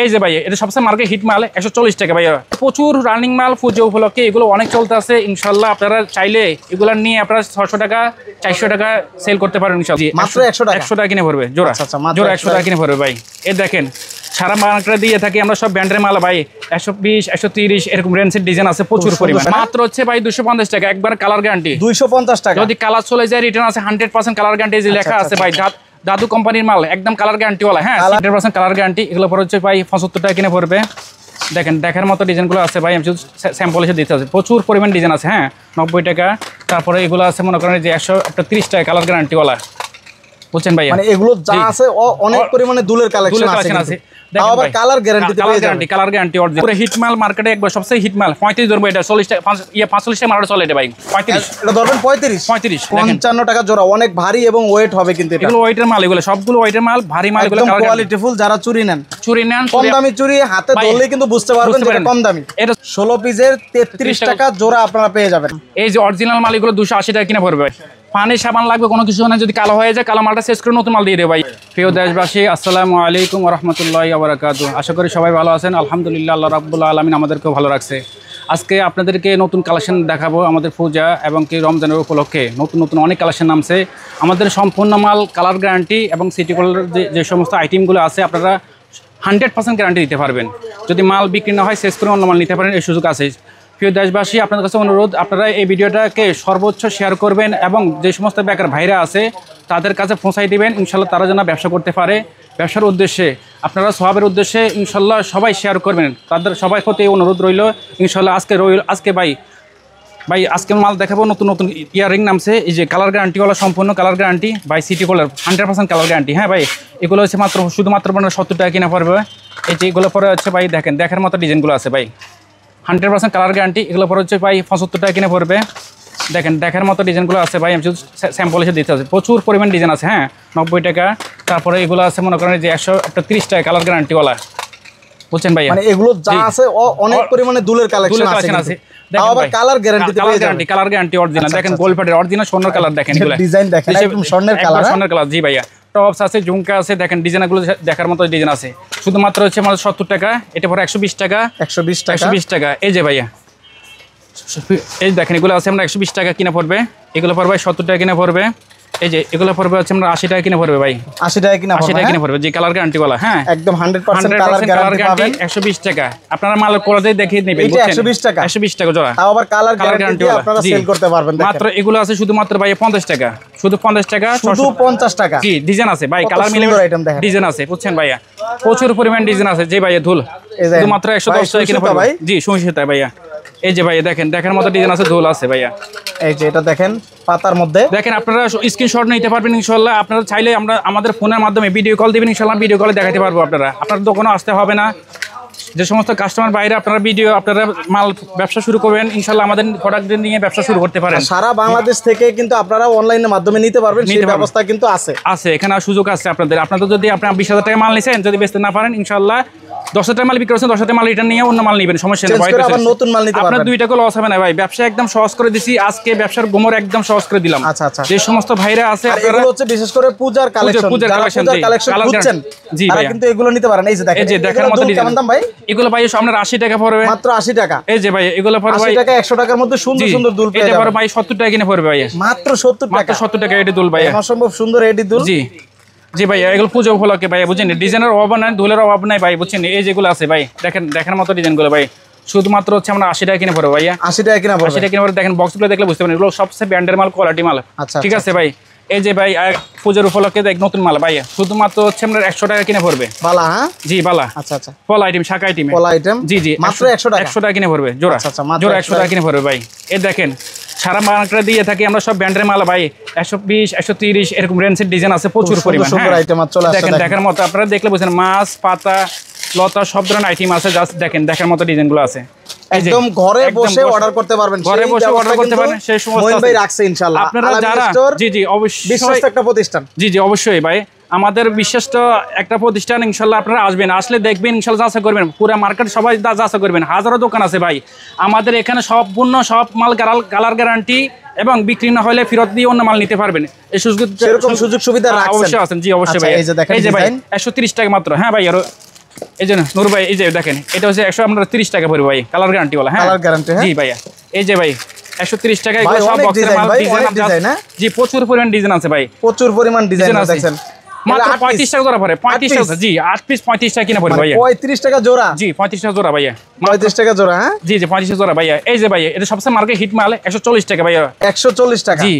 এই যে ভাই এটা সবচেয়ে মার্কেট হিট মাল 140 টাকা ভাই, প্রচুর রানিং মাল পুজো উপলক্ষে এগুলো অনেক চলতে আছে। ইনশাল্লাহ আপনারা চাইলে এগুলো নিয়ে আপনারা 600 টাকা 400 টাকা সেল করতে পারেন ইনশাল্লাহ। মাত্র 100 টাকা কিনে পড়বে জোড়া, জোড়া 100 টাকা কিনে পড়বে ভাই। এই দেখেন সারা মার্কেটে দিয়ে থাকি আমরা সব ব্র্যান্ডের মাল ভাই, 120 130 এরকম রেঞ্জের ডিজাইন আছে প্রচুর পরিমাণ। মাত্র হচ্ছে ভাই 250 টাকা, একবার কালার গ্যারান্টি 250 টাকা। যদি কালার চলে যায় রিটার্ন আছে, 100% কালার গ্যারান্টি যে লেখা আছে ভাই, দাদু কোম্পানির মাল, একদম কালার গ্যারান্টি ওয়ালা। হ্যাঁ 100% কালার গ্যারান্টি। এগুলো পরে হচ্ছে ভাই 75 টাকা কিনে পড়বে। দেখেন দেখার মতো ডিজাইনগুলো আছে ভাই, আমি শুধু স্যাম্পল এসে দিতে আছে, প্রচুর পরিমাণ ডিজাইন আছে। হ্যাঁ 90 টাকা। তারপরে এগুলো আছে মনে করেন যে 130 টাকা কালার গ্যারান্টি ওয়ালা, বুঝছেন ভাই? মানে এগুলো যা আছে অনেক পরিমাণে দুলের কালেকশন আছে। তাও আবার কালার গ্যারান্টি দিতে পেয়ে যাবেন। Colour guarantee original. পুরো হিট মাল মার্কেটে একবার সবচেয়ে হিট মাল 35 ধরবো, এটা 40 টাকা 45 টাকা মার্কেটে চলে এটা ভাই। 35 এটা ধরবেন 35 55 টাকা জোড়া, অনেক ভারী এবং ওয়েট হবে কিন্তু এটা। এগুলো ওয়েটের মাল, এগুলো সবগুলো ওয়েটের মাল, ভারী মাল, এগুলো একদম কোয়ালিটিফুল। যারা চুরি নেন কম দামি চুরি হাতে ধরলে কিন্তু বুঝতে পারবেন এটা কম দামি। এটা 16 পিসের 33 টাকা জোড়া আপনারা পেয়ে যাবেন। এই যে অরিজিনাল মাল এগুলো 280 টাকা কিনে পড়বে। পানি সাবান লাগবে কোনো কিছু না, যদি কালো হয়ে যায় কালো মালটা শেষ করে নতুন মাল দিয়ে দেবে ভাই। প্রিয় দেশবাসী আসসালামু আলাইকুম ওয়া রাহমাতুল্লাহি ওয়া বারাকাতুহু। আশা করি সবাই ভালো আছেন। আলহামদুলিল্লাহ, আল্লাহ রাব্বুল আলামিন আমাদেরকেও ভালো রাখছে। আজকে আপনাদেরকে নতুন কালেকশন দেখাবো আমাদের পূজা এবং কি রমজানের উপলক্ষে নতুন নতুন অনেক কালেকশন নামছে। আমাদের সম্পূর্ণ মাল কালার গ্যারান্টি এবং সিটি কলার যে সমস্ত আইটেমগুলো আছে আপনারা 100% গ্যারান্টি দিতে পারবেন। যদি মাল বিক্রি না হয় শেষ করে অন্য মাল নিতে পারেন, এই সুযোগ আছে। প্রিয় দেশবাসী আপনাদের কাছে অনুরোধ, আপনারা এই ভিডিওটাকে সর্বোচ্চ শেয়ার করবেন এবং যে সমস্ত বেকার ভাইরা আছে তাদের কাছে পৌঁছাই দিবেন। ইনশাল্লাহ তারা যেন ব্যবসা করতে পারে, ব্যবসার উদ্দেশ্যে আপনারা সওয়াবের উদ্দেশ্যে ইনশাল্লাহ সবাই শেয়ার করবেন। তাদের সবাই প্রতি অনুরোধ রইল। ইনশাল্লাহ আজকে ভাই আজকে মাল দেখাবো নতুন নতুন ইয়ারিং নামছে। এই যে কালার গ্যারান্টিওয়ালা, সম্পূর্ণ কালার গ্যারান্টি ভাই, সিটি কলার 100% কালার গ্যারান্টি। হ্যাঁ ভাই এগুলো হচ্ছে শুধুমাত্র 70 টাকা কিনা পড়বে। এই যে এগুলো পরে হচ্ছে ভাই দেখেন দেখার মতো ডিজাইনগুলো আছে ভাই, 100% কালার গ্যারান্টি। এগুলো পরে হচ্ছে ভাই 75 টাকা কিনে পড়বে। দেখেন দেখার মতো ডিজাইনগুলো আছে ভাই, আমি শুধু স্যাম্পল এসে দিতে আছে, প্রচুর পরিমাণ ডিজাইন আছে। হ্যাঁ 90 টাকা। তারপরে এগুলো আছে মনে করেন যে 130 টাকা কালার গ্যারান্টিওয়ালা, বুঝছেন ভাই? মানে এগুলো যা আছে অনেক পরিমাণে দুলের কালেকশন আছে। তাও আবার কালার গ্যারান্টি দিতে পেয়ে যাবেন। Colour guarantee original. দেখেন গোল্ড প্যাডের অরিজিনাল স্বর্ণের কালার, দেখেন এগুলো ডিজাইন দেখেন একদম স্বর্ণের কালার। স্বর্ণের কালার জি ভাইয়া। টপস আছে, ঝুমকা আছে, দেখেন ডিজাইনগুলো দেখার মতো ডিজাইন আছে। শুধুমাত্র হচ্ছে আমাদের 70 টাকা, এটা পরে 120 টাকা 120 টাকা। এই যে ভাইয়া এই দেখেন এগুলো আছে আমরা 120 টাকা কিনে পড়বে। এগুলো পড়বে 70 টাকা কিনে পড়বে। এই যে এগুলো পড়বে হচ্ছে আমরা 80 টাকা কিনে পড়বে ভাই, 80 টাকা কিনে পড়বে যে কালার গ্যারান্টিওয়ালা। হ্যাঁ একদম 100% কালার গ্যারান্টি পাবেন। 120 টাকা আপনারা মাল কোয়ালিটি দেখিয়ে নেবেন, এটা 120 টাকা 120 টাকা জোড়া। তাও আবার কালার গ্যারান্টি আপনারা সেল করতে পারবেন। মাত্র এগুলো আছে শুধুমাত্র ভাই 50 টাকা, শুধু 50 টাকা, শুধু 50 টাকা। জি ডিজাইন আছে ভাই, কালার মিলে ডিজাইন আছে, বুঝছেন ভাইয়া? প্রচুর পরিমাণ ডিজাইন আছে। জি ভাইয়া ধুল শুধুমাত্র 110 টাকা কিনে পড়বে ভাই। জি সুনিশ্চিত ভাইয়া। এই যে ভাইয়া দেখেন দেখার মতো ডিজাইন আছে, ধুল আছে ভাইয়া। এই যে এটা দেখেন পাতার মধ্যে, দেখেন আপনারা স্ক্রিনশট নিতে পারবেন ইনশাআল্লাহ। আপনারা চাইলে আমরা আমাদের ফোনের মাধ্যমে ভিডিও কল দিবেন, ইনশাআল্লাহ ভিডিও কলে দেখাতে পারবো। আপনার দোকানে আসতে হবে না। যে সমস্ত কাস্টমার বাইরে আপনারা আপনারা মাল ব্যবসা শুরু করবেন, ইনশাআল্লাহ আমাদের প্রোডাক্ট নিয়ে ব্যবসা শুরু করতে পারেন। সারা বাংলাদেশ থেকে কিন্তু আপনারা অনলাইনের মাধ্যমে নিতে পারবেন, সেই ব্যবস্থা কিন্তু আছে। এখানে সুযোগ আছে আপনাদের যদি আপনি 20,000 টাকা মাল নিছেন, যদি বেচতে না পারেন ইনশাআল্লাহ 10,000 টাকা মাল বিক্রি করছেন, 10,000 টাকা মাল রিটার্ন নিয়ে অন্য মাল নেবেন, সমস্যা নেই। আবার নতুন মাল নিতে পারবেন, আপনার 2 টাকা লস হবে না ভাই। ব্যবসা একদম সহজ করে দিছি আজকে, ব্যবসার গোমর একদম সহজ করে দিলাম। আচ্ছা যে সমস্ত ভাইরা আছে আপনারা হচ্ছে বিশেষ করে পূজার কালেকশন বুঝছেন, জি ভাই কিন্তু এগুলো নিতে পারেন। এই যে দেখেন, এই যে দেখার মতো কেমন দাম ভাই? এগুলো ভাই আপনার 80 টাকা পড়বে, মাত্র 80 টাকা। এই যে ভাই এগুলো পড়বে 80 টাকা, 100 টাকার মধ্যে সুন্দর সুন্দর দুল পেয়ে যাবেন। এটা পড়বে ভাই 70 টাকা কিনে পড়বে ভাই, মাত্র 70 টাকা। মাত্র 70 টাকা এডি দুল ভাই, অসম্ভব সুন্দর এডি দুল। জি ভাই এগুলো পুজো উপলক্ষে ভাই, বুঝছেন? ডিজাইনের অভাব নাই, দুলের অভাব নাই ভাই, বুঝছেন? এই যেগুলো আছে ভাই দেখেন দেখার মতো ডিজাইনগুলো ভাই, শুধুমাত্র হচ্ছে আমরা 80 টাকা কিনে পড়বো ভাইয়া। 80 টাকা কিনে পড়বে, 80 টাকা কিনে পড়বে। দেখেন বক্সগুলো দেখলে বুঝতে পারেন এগুলো সবচেয়ে ব্র্যান্ডের মাল, কোয়ালিটি মাল। ঠিক আছে ভাই। এই যে ভাই পুজোর উপলক্ষে দেখ নতুন মাল ভাই, শুধুমাত্র হচ্ছে আমরা 100 টাকা কিনে পড়বে। বালা? হ্যাঁ জি বালা। আচ্ছা পলা আইটেম, শাখা আইটেম, পলা আইটেম। জি মাত্র 100 টাকা কিনে পড়বে জোড়া। জোড়া 100 টাকা কিনে পড়বে ভাই। এই দেখেন সারা মার্কেটে দিয়ে থাকি আমরা সব ব্র্যান্ডের মাল ভাই, 120 130 এরকম রেঞ্জের ডিজাইন আছে প্রচুর পরিমাণ। দেখেন দেখার মতো, আপনারা দেখলে বুঝছেন মাছ পাতা লতা সব ধরনের আইটেম আছে। জাস্ট দেখেন দেখার মতো ডিজাইনগুলো আছে। একদম ঘরে বসে অর্ডার করতে পারবেন, ঘরে বসে অর্ডার করতে পারবেন। সেই সমস্ত মইন ভাই রাখছে ইনশাআল্লাহ। আপনারা যারা জি অবশ্যই বিশ্বস্ত একটা প্রতিষ্ঠান। জি অবশ্যই ভাই, আমাদের বিশ্বস্ত একটা প্রতিষ্ঠান। ইনশাআল্লাহ আপনারা আসবেন, আসলে দেখবেন ইনশাআল্লাহ যাচাই করবেন, পুরো মার্কেট সবাই যাচাই করবেন। হাজারো দোকান আছে ভাই আমাদের এখানে, সম্পূর্ণ সব মাল কালার গ্যারান্টি এবং বিক্রি না হলে ফেরত দিয়ে অন্য মাল নিতে পারবেন। এই সুযোগ সুবিধা রাখছেন অবশ্যই আছেন। জি অবশ্যই ভাই। এই যে ভাই 130 টাকা মাত্র। হ্যাঁ ভাই এই যে নূর ভাই, এই যে দেখেন এটা হচ্ছে 130 টাকা পড়বে ভাই, কালার গ্যারান্টি ওয়ালা। হ্যাঁ কালার গ্যারান্টি। জি ভাইয়া, এই যে ভাই 130 টাকা। এগুলো সব বক্সের মাল, ডিজাইন আছে। জি প্রচুর পরিমাণ ডিজাইন আছে ভাই, প্রচুর পরিমাণ ডিজাইন আছে। দেখেন মাত্র 35 টাকা জোড়া পড়ে, 35 টাকা। জি 8 পিস 35 টাকা কিনা পড়বে ভাইয়া। 35 টাকা জোড়া? জি 35 টাকা জোড়া ভাইয়া, 35 টাকা জোড়া। হ্যাঁ জি জি 35 টাকা জোড়া ভাইয়া। এই যে ভাইয়া এটা সবচেয়ে মার্কেট হিট মাল, 140 টাকা ভাইয়া। 140 টাকা? জি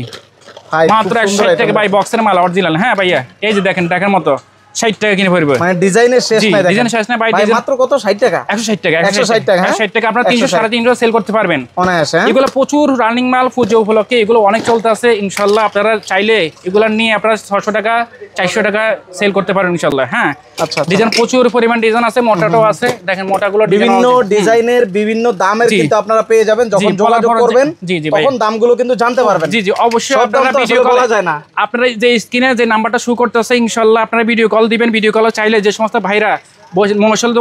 মাত্র 160 টাকা ভাই, বক্সের মাল অরিজিনাল। হ্যাঁ ভাইয়া এই যে দেখেন দেখার মতো 60 টাকা কিনে পড়বে। মানে ডিজাইনের শেষ নাই, ডিজাইনের শেষ নাই ভাই। মাত্র কত? 60 টাকা? 160 টাকা। 160 টাকা। 160 টাকা আপনারা 300 350 সেল করতে পারবেন অনায়াসে। এগুলো প্রচুর রানিং মাল, পুজো উপলক্ষে এগুলো অনেক চলতে আছে। ইনশাআল্লাহ আপনারা চাইলে এগুলো নিয়ে আপনারা 600 টাকা 400 টাকা সেল করতে পারেন ইনশাআল্লাহ। হ্যাঁ আচ্ছা, ডিজাইন প্রচুর পরিমাণ ডিজাইন আছে, মোটাটাও আছে। দেখেন মোটাগুলো বিভিন্ন ডিজাইনের বিভিন্ন দামের কিন্তু আপনারা পেয়ে যাবেন। যখন যোগাযোগ করবেন তখন দামগুলো কিন্তু জানতে পারবেন। জি জি অবশ্যই। আপনারা ভিডিও কল যায় না, আপনারা যে স্ক্রিনে যে নাম্বারটা শো করতেছে ইনশাআল্লাহ আপনারা ভিডিও কল দিবেন। ভিডিও কল চাইলে যে সমস্ত ভাইরা মশলা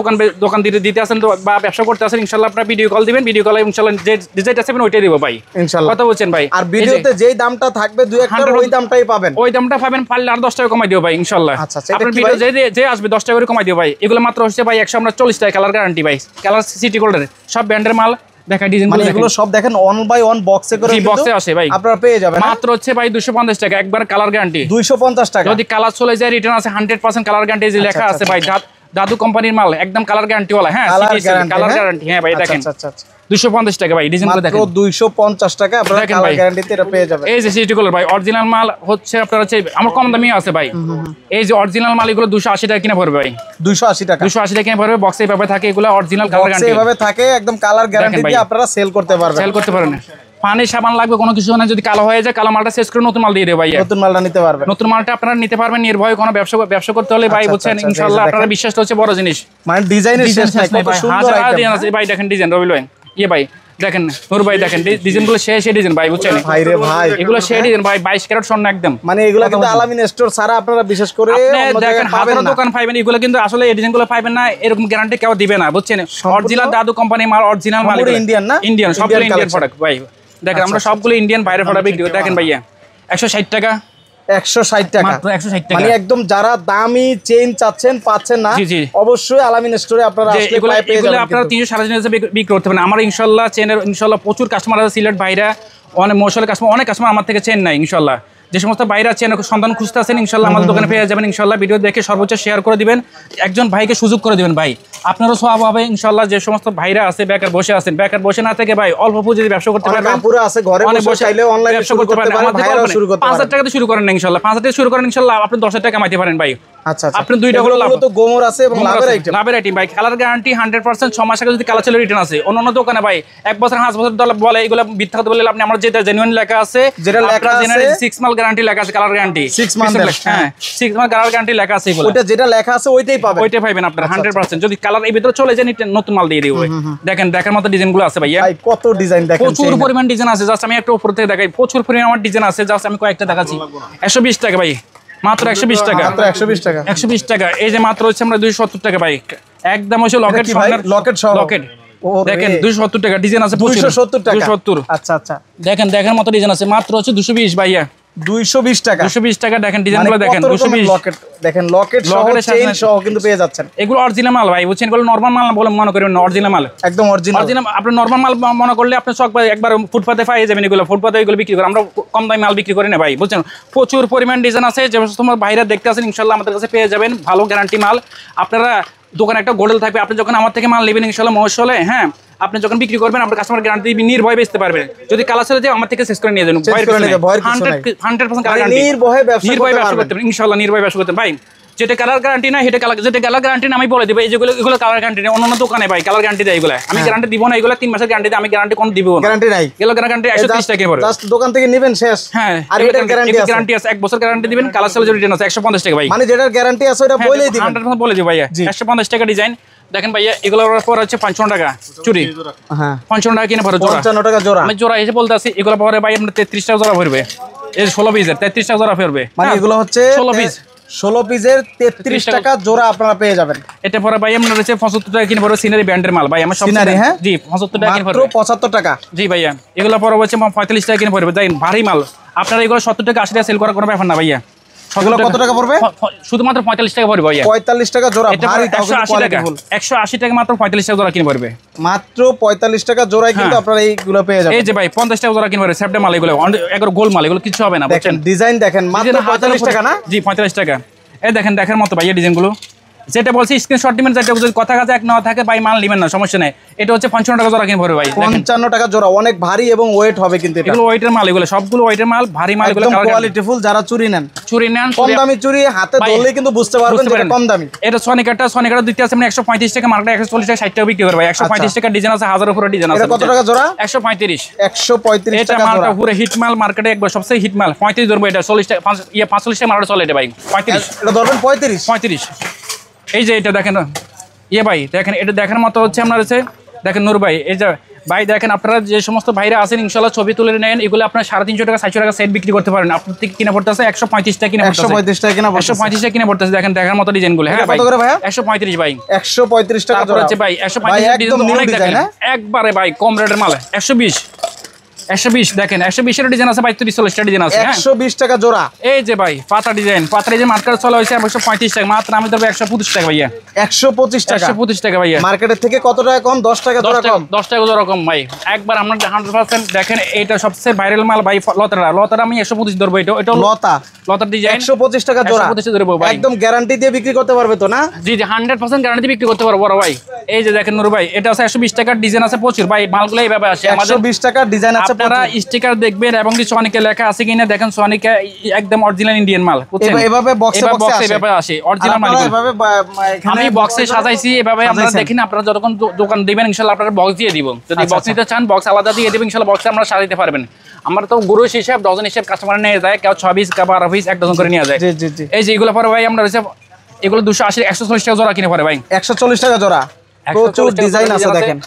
দোকান দিতে আসেন বা ব্যবসা করতে আসেন ইনশাআল্লাহ আপনারা ভিডিও কল দিবেন। ভিডিও কলে ইনশাআল্লাহ যে ডিজাইনটা আছে ওইটাই দিব ভাই ইনশাআল্লাহ। কথা বলছেন ভাই? আর ভিডিওতে যেই দামটা থাকবে দুই একটা ওই দামটাই পাবেন, ওই দামটা পাবেন। পারলে আর 10 টাকা কমাই দিও ভাই ইনশাআল্লাহ। আচ্ছা আপনার ভিডিও যে আসবে 10 টাকা করে কমাই দিও ভাই। এগুলো মাত্র হচ্ছে ভাই 140 টাকা, কালার গ্যারান্টি ভাই, কালার সিটি গোল্ডের সব ব্র্যান্ডের মাল। দেখা ডিজাইন মানে এগুলো সব দেখেন ওয়ান বাই ওয়ান বক্সে করে বক্সে আসে ভাই, আপনারা পেয়ে যাবেন। মাত্র হচ্ছে ভাই 250 টাকা, একবার কালার গ্যারান্টি 250 টাকা। যদি কালার চলে যায় রিটার্ন আছে 100% কালার গ্যারান্টি যে লেখা আছে ভাই, দাদু কোম্পানির মাল, একদম কালার গ্যারান্টি ওয়ালা। হ্যাঁ কালার গ্যারান্টি। হ্যাঁ ভাই দেখেন 250 টাকা ভাই, ডিজাইনগুলো দেখেন মাত্র 250 টাকা আপনারা কালার গ্যারান্টিতে এটা পেয়ে যাবেন। এই যে সিটি কালার ভাই অরিজিনাল মাল হচ্ছে আপনারা হচ্ছে আমার কম দামি আছে ভাই। এই যে অরিজিনাল মাল এগুলো 280 টাকা কিনা পড়বে ভাই, 280 টাকা। 280 টাকা কিনা পড়বে, বক্সে এভাবে থাকে এগুলো অরিজিনাল কালার গ্যারান্টি, এভাবে থাকে একদম কালার গ্যারান্টি দিয়ে আপনারা সেল করতে পারবেন। পানি সাবান লাগবে কোনো কিছু না, যদি কালো হয়ে যায় কালো মালটা শেষ করে নতুন মাল দিয়ে দেবে ভাই, নতুন মালটা নিতে পারবেন। নতুন মালটা আপনারা নিতে পারবেন নির্ভয়ে। কোনো ব্যবসা করতে হলে ভাই বুঝছেন ইনশাআল্লাহ আপনারা বিশ্বাসটা হচ্ছে বড় জিনিস। মানে ডিজাইনের শেষ নাই, কত সুন্দর আইটেম আছে ভাই। দেখেন ডিজাইন রবিল ভাই, ভাই দেখেন নূর ভাই দেখেন ডিজাইনগুলো শেষ ডিজাইন ভাই বুঝছেন ভাই রে ভাই, এগুলো শেষ ডিজাইন ভাই 22 ক্যারেট স্বর্ণ একদম। মানে এগুলো কিন্তু আলামিন স্টোর ছাড়া আপনারা বিশেষ করে দেখেন হাজার দোকান পাবেন, এগুলো কিন্তু আসলে এই ডিজাইনগুলো পাবেন না, এরকম গ্যারান্টি কেউ দিবে না বুঝছেন। অরিজিনাল দাদু কোম্পানি মাল, অরিজিনাল মাল, ইন্ডিয়ান না, ইন্ডিয়ান সবগুলো ইন্ডিয়ান প্রোডাক্ট ভাই। দেখেন আমরা সবগুলো ইন্ডিয়ান বাইরের প্রোডাক্ট বিক্রি করি। দেখেন ভাইয়া 160 টাকা, 160 টাকা মাত্র 160 টাকা। মানে একদম যারা দামি চেইন চাচ্ছেন পাচ্ছেন না, অবশ্যই আলামিন স্টোরে আপনারা আসলে পেয়ে যাবেন। আপনারা 300 350 বিক্রি করতে পারেন। আমার ইনশাআল্লাহ চেনের ইনশাআল্লাহ প্রচুর কাস্টমার আছে, সিলেট ভাইরা অনেক মশলা কাস্টমার, অনেক কাস্টমার আমার থেকে চেন নাই ইনশাআল্লাহ। যে সমস্ত বাইরে আছেন সন্ধান খুঁজতে আছেন ইনশাআল্লাহ আমাদের দোকানে পেয়ে যাবেন ইনশাআল্লাহ। ভিডিও দেখে সর্বোচ্চ শেয়ার করে দিবেন, একজন ভাইকে সুযোগ করে দিবেন ভাই, আপনারও সওয়াব হবে ইনশাআল্লাহ। যে সমস্ত ভাইরা আছে বেকার বসে আছেন, বেকার বসে না থেকে ভাই অল্প পুঁজি ব্যবসা করতে পারবেন। পুরো আছে ঘরে বসে চাইলে অনলাইন ব্যবসা করতে পারেন। আমাদের শুরু করতে 5000 টাকা দিয়ে শুরু করেন না ইনশাআল্lah, 5000 টাকা শুরু করেন ইনশাআল্লাহ, আপনি 10,000 টাকা কামাইতে পারেন ভাই। আচ্ছা আপনি দুইটা হলো লাভ, তো গোমর আছে এবং লাভের আইটেম ভাই। কালার গ্যারান্টি 100%, 6 মাস আগে যদি কালার চলে রিটার্ন আছে। অন্যান্য দোকানে ভাই 1 বছর 5 বছর বলে, এগুলো মিথ্যা কথা বলে আপনি। আমার যেটা জেনুইন লেখা আছে, যেটা লেখা আছে 6 মাস গ্যারান্টি লেখা আছে, কালার গ্যারান্টি 6 মাস। হ্যাঁ 6 মাস কালার গ্যারান্টি লেখা আছে, এগুলো ওটা যেটা লেখা আছে ওইটাই পাবেন, ওইটাই পাবেন আপনারা 100%। যদি কালার এই ভিতরে চলে যায় নতুন মাল দিয়ে দিবে। দেখেন দেখার মতো ডিজাইনগুলো আছে ভাইয়া, ভাই কত ডিজাইন দেখেন, প্রচুর পরিমাণ ডিজাইন আছে। জাস্ট আমি একটা উপর থেকে দেখাই, প্রচুর পরিমাণ আমার ডিজাইন আছে, জাস্ট আমি কয়েকটা দেখাচ্ছি। 120 টাকা ভাই, মাত্র 120 টাকা, মাত্র 120 টাকা, 120 টাকা। এই যে মাত্র হচ্ছে আমরা 270 টাকা ভাই, একদম হচ্ছে লকেট সহ লকেট। দেখেন 270 টাকা, ডিজাইন আছে 270 টাকা, 270। আচ্ছা আচ্ছা দেখেন দেখার মতো ডিজাইন আছে, মাত্র হচ্ছে 220 ভাইয়া, 220 টাকা, 220 টাকা। দেখেন ডিজাইনগুলো দেখেন, 220 লকেট দেখেন, লকেট সহ চেইন সহ কিন্তু পেয়ে যাচ্ছেন। এগুলো অরিজিনাল মাল ভাই বুঝছেন, এগুলো নরমাল মাল বলে মনে করেন না, অরিজিনাল মাল, একদম অরিজিনাল। আপনি নরমাল মাল মনে করলে আপনি সব একবার ফুটপাতে পাই যাবেন। এগুলো ফুটপাতে এগুলো বিক্রি করে, আমরা কম দামি মাল বিক্রি করি না ভাই বুঝছেন। প্রচুর পরিমাণ ডিজাইন আছে, যে তোমার বাইরে দেখতে আছেন ইনশাআল্লাহ আমাদের কাছে পেয়ে যাবেন ভালো গ্যারান্টি মাল। আপনারা দোকানে একটা গোডেল থাকবে, আপনি যখন আমার থেকে মাল নেবেন ইনশাআল্লাহ মহসলে, হ্যাঁ আপনি যখন বিক্রি করবেন আপনার কাস্টমার গ্যারান্টি দিবেন, নির্ভয় বেচতে পারবেন। যদি কালার চলে যায় আমার থেকে শেষ করে নিয়ে যাবেন, 100% গ্যারান্টি, নির্ভয় ব্যবসা করতে পারবেন ইনশাআল্লাহ, নির্ভয় ব্যবসা করতে ভাই। যেটা কালার গ্যারান্টি না সেটা যেটা কালার গ্যারান্টি না আমি বলে দেবো, যেগুলো এগুলো কালার গ্যারান্টি নেই। অন্য দোকানে ভাই কালার গ্যারান্টি দেয়, এগুলো আমি গ্যারান্টি দিব না। এগুলো 3 মাসের গ্যারান্টি দেয়, আমি গ্যারান্টি কোন দিব না, গ্যারান্টি নাই। এগুলো গ্যারান্টি 130 টাকা পড়ে, জাস্ট দোকান থেকে নেবেন শেষ। হ্যাঁ আর এটার গ্যারান্টি আছে 1 বছর গ্যারান্টি দিবেন, কালার চলে রিটার্ন আছে 150 টাকা ভাই। মানে যেটার গ্যারান্টি আছে ওটা বলেই দিবেন, 100% বলে দিব ভাইয়া। 150 টাকা ডিজাইন দেখেন ভাইয়া, এগুলোর পর হচ্ছে 55 টাকা চুরি, হ্যাঁ 55 টাকা কিনে পড়ে জোড়া, 55 টাকা জোড়া। আমি জোড়া এসে বলতে আছি, এগুলো পরে ভাই আপনার 33 টাকা জোড়া পড়বে। এই 16 পিসের 33 টাকা জোড়া পড়বে, মানে এগুলো হচ্ছে 16 পিসের 33 টাকা জোড়া আপনারা পেয়ে যাবেন। এটা পরে ভাই আপনার হচ্ছে 75 টাকা কিনে পড়বে, সিনারি ব্র্যান্ডের মাল ভাই। আমার সব সিনারি, হ্যাঁ জি 75 টাকা কিনে পড়বে, মাত্র 75 টাকা। জি ভাইয়া এগুলো পরে হচ্ছে 45 টাকা কিনে পড়বে, দেখেন ভারী মাল। আপনারা এগুলো 70 টাকা 80 টাকা সেল করার কোনো ব্যাপার না ভাইয়া, এগুলো কত টাকা পড়বে? শুধুমাত্র 45 টাকা পড়বে ভাইয়া। 45 টাকা জোড়া, ভারী 180 টাকা। 180 টাকা মাত্র 45 টাকা জোড়া কিনে পড়বে। মাত্র 45 টাকা জোড়ায় কিন্তু আপনারা এইগুলো পেয়ে যাবেন। এই যে ভাই 50 টাকা জোড়া কিনে পড়বে। সেপ্টেম্বর মাল এগুলো একবার গোল মাল, এগুলো কিছু হবে না। দেখেন ডিজাইন দেখেন, মাত্র 45 টাকা না? জি 45 টাকা। এই দেখেন দেখার মতো ভাইয়া ডিজাইনগুলো। যেটা বলছি স্ক্রিনশট দিবেন, যেটা যদি কথা কাছে এক না থাকে ভাই মাল নেবেন না, সমস্যা নেই। এটা হচ্ছে 55 টাকা জোড়া কিনে পড়বে ভাই। 55 টাকা জোড়া, অনেক ভারী এবং ওয়েট হবে কিন্তু এটা। এগুলো ওয়েটের মাল, এগুলো সবগুলো ওয়েটের মাল, ভারী মাল, এগুলো একদম কোয়ালিটি ফুল। যারা চুরি নেন, কম দামি চুরি হাতে ধরলেই কিন্তু বুঝতে পারবেন যে এটা কম দামি। এটা সোনিকাটা দিতে আছে 135 টাকা, মার্কেটে 140 টাকা 60 টাকা বিক্রি করে ভাই। 135 টাকা ডিজাইন আছে, 1000 উপরে ডিজাইন আছে। এটা কত টাকা জোড়া? 135 টাকা জোড়া। মালটা পুরো হিট মাল, মার্কেটে একবার সবচেয়ে হিট মাল। 35 ধরবো এটা, 40 টাকা 45 টাকা মার্কেটে চলে এটা ভাই। 35 এটা ধরবেন 35। এই যে এটা দেখেন ভাই, দেখেন এটা দেখার মতো হচ্ছে আপনার হচ্ছে, দেখেন নূর ভাই, এই যে ভাই দেখেন আপনারা যে সমস্ত ভাইরা আছেন ইনশাআল্লাহ ছবি তুলে নেন, এগুলো আপনার 350 টাকা 400 টাকা সেট বিক্রি করতে পারেন। আপনার থেকে কিনে পড়তেছে 135 টাকা কিনে পড়তেছে। 135 টাকা কিনা 135 টাকা কিনে পড়তেছে। দেখেন দেখার মতো ডিজাইনগুলো। হ্যাঁ ভাই, 135 ভাই। 135 টাকা জোড়া হচ্ছে ভাই 135 ডিজাইন অনেক দেখেন একবারে ভাই কম রেটের মাল। 120 দেখেন 120 এর ডিজাইন আছে ভাই, 30-40 টাকা ডিজাইন আছে। 120 টাকা জোড়া। এই যে ভাই পাতা ডিজাইন মার্কেটে চলা হয়েছে 135 টাকা, মাত্র আমি দেব 125 টাকা ভাইয়া। 125 টাকা 125 টাকা ভাইয়া। মার্কেটের থেকে কত টাকা কম? 10 টাকা জোড়া কম। 10 টাকা জোড়া কম ভাই। একবার আমরা 100% দেখেন এটা সবচেয়ে ভাইরাল মাল ভাই। লতাটা আমি 125 ধরবো। এটা লতার ডিজাইন 125 টাকা জোড়া। 125 ধরবো ভাই। একদম গ্যারান্টি দিয়ে বিক্রি করতে পারবে তো না? জি 100% গ্যারান্টি বিক্রি করতে পারবো বড় ভাই। এই যে দেখেন নূর ভাই, এটা আছে 120 টাকার ডিজাইন আছে প্রচুর ভাই। মালগুলো এইভাবে আসে আমাদের। 120 টাকার ডিজাইন আছে। আপনারা স্টিকার দেখবেন এবং কি সোনিকে লেখা আছে কিনা দেখেন। সোনিকে একদম অরিজিনাল ইন্ডিয়ান মাল, বুঝছেন? এভাবে বক্সে আসে অরিজিনাল মাল। আমি বক্সে সাজাইছি এভাবে, আপনারা দেখেন। আপনারা যতক্ষণ দোকান দিবেন ইনশাআল্লাহ আপনারা বক্স দিয়ে দিব। যদি বক্স নিতে চান বক্স আলাদা দিয়ে দিবেন ইনশাআল্লাহ। বক্সে আমরা সাজাইতে পারবেন। আমরা তো গুরু হিসাব ডজন হিসাব কাস্টমার নিয়ে যায়, কেউ 6 পিস কেউ 12 পিস 1 ডজন করে নিয়ে যায়। এই যে এগুলো পরে ভাই আমরা এগুলো 280 140 টাকা জোড়া কিনে পড়ে ভাই। 140 টাকা জোড়া। প্রচুর ডিজাইন আছে দেখেন।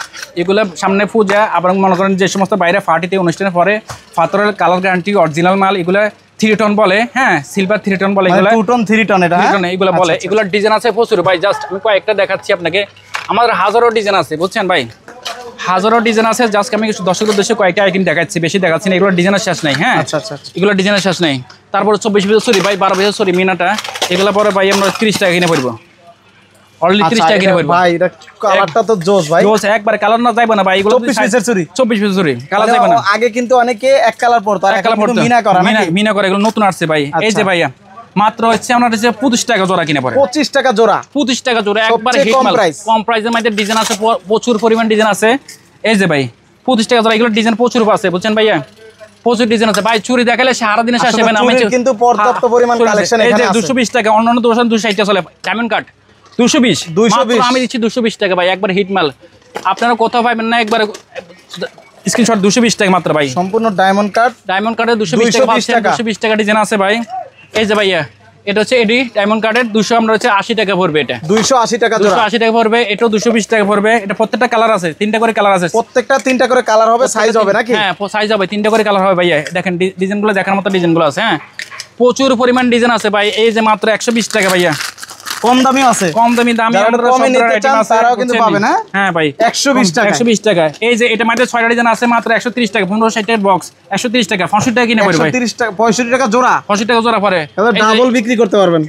এগুলো সামনে পূজা, আবার মনে করেন যে সমস্ত বাইরে পার্টিতে অনুষ্ঠানে পরে পাথরের কালার গ্যারান্টি অরিজিনাল মাল। এগুলো 3 টন বলে, হ্যাঁ সিলভার 3 টন বলে। এগুলো 2 টন 3 টন এটা এগুলো বলে। এগুলো ডিজাইন আছে প্রচুর ভাই। জাস্ট আমি কয়েকটা দেখাচ্ছি আপনাকে। আমাদের হাজারো ডিজাইন আছে, বুঝছেন ভাই, হাজারো ডিজাইন আছে। জাস্ট আমি দর্শকদের উদ্দেশ্যে কয়েকটা আইটেম দেখাচ্ছি, বেশি দেখাচ্ছি না। এগুলো ডিজাইনের শেষ নাই। হ্যাঁ এগুলো ডিজাইনের শেষ নাই। তারপরে 24 পিস সরি ভাই, 12 পিস সরি মিনাটা। এগুলো পরে ভাই আমরা 30 টাকা কিনে পড়বো। অনলি 30 টাকা কিনে পড়বো ভাই। এটা কালারটা তো জোস ভাই। জোস একবার কালার না যাইবো না ভাই। এগুলো 24 পিসের চুরি। 24 পিস চুরি কালার যাইবো না। আগে কিন্তু অনেকে এক কালার পরতো, আর এখন কিন্তু মিনা করা নাকি? মিনা করে। এগুলো নতুন আসছে ভাই। এই যে ভাইয়া মাত্র হচ্ছে আমরা হচ্ছে 25 টাকা জোড়া কিনে পড়ে। 25 টাকা জোড়া। 25 টাকা জোড়া একবার হিট মাল। কম প্রাইসের মধ্যে ডিজাইন আছে প্রচুর পরিমাণ ডিজাইন আছে। এই যে ভাই 25 টাকা জোড়া। এগুলো ডিজাইন প্রচুর আছে, বুঝছেন ভাইয়া, প্রচুর ডিজাইন আছে ভাই। চুরি দেখালে সারা দিনে শেষ হবে না। আমি কিন্তু পর্যাপ্ত পরিমাণ কালেকশন এখানে আছে। 220 টাকা, অন্যান্য দোকান 260 টাকা চলে। ডায়মন্ড কাট 220 মাত্র আমি দিচ্ছি 220 টাকা ভাই। একবার হিট মাল, আপনারা কোথাও পাবেন না। একবার স্ক্রিনশট 220 টাকা মাত্র ভাই। সম্পূর্ণ ডায়মন্ড কার্ডে 220 টাকা। 220 টাকা ডিজাইন আছে ভাই। এই যে ভাইয়া এটা হচ্ছে এডি ডায়মন্ড কার্ডের 200 আমরা হচ্ছে 80 টাকা পড়বে। এটা 280 টাকা জোড়া। 280 টাকা পড়বে। এটাও 220 টাকা পড়বে। এটা প্রত্যেকটা কালার আছে, 3টা করে কালার আছে। প্রত্যেকটা 3টা করে কালার হবে, সাইজ হবে নাকি? হ্যাঁ সাইজ হবে, 3টা করে কালার হবে ভাইয়া। দেখেন ডিজাইনগুলো দেখার মতো ডিজাইনগুলো আছে। হ্যাঁ প্রচুর পরিমাণ ডিজাইন আছে ভাই। এই যে মাত্র 120 টাকা ভাইয়া। কম দামি আছে, কম দামি তারাও কিন্তু পাবে না। হ্যাঁ ভাই 120 টাকা। 120 টাকা। এই যে এটা মাত্র 6টা ডিজাইন আছে, মাত্র 130 টাকা। 1560 এর বক্স 130 টাকা। 65 টাকা কিনে পড়বে। 130 টাকা 65 টাকা জোড়া। 65 টাকা জোড়া পড়ে। ডাবল বিক্রি করতে পারবেন।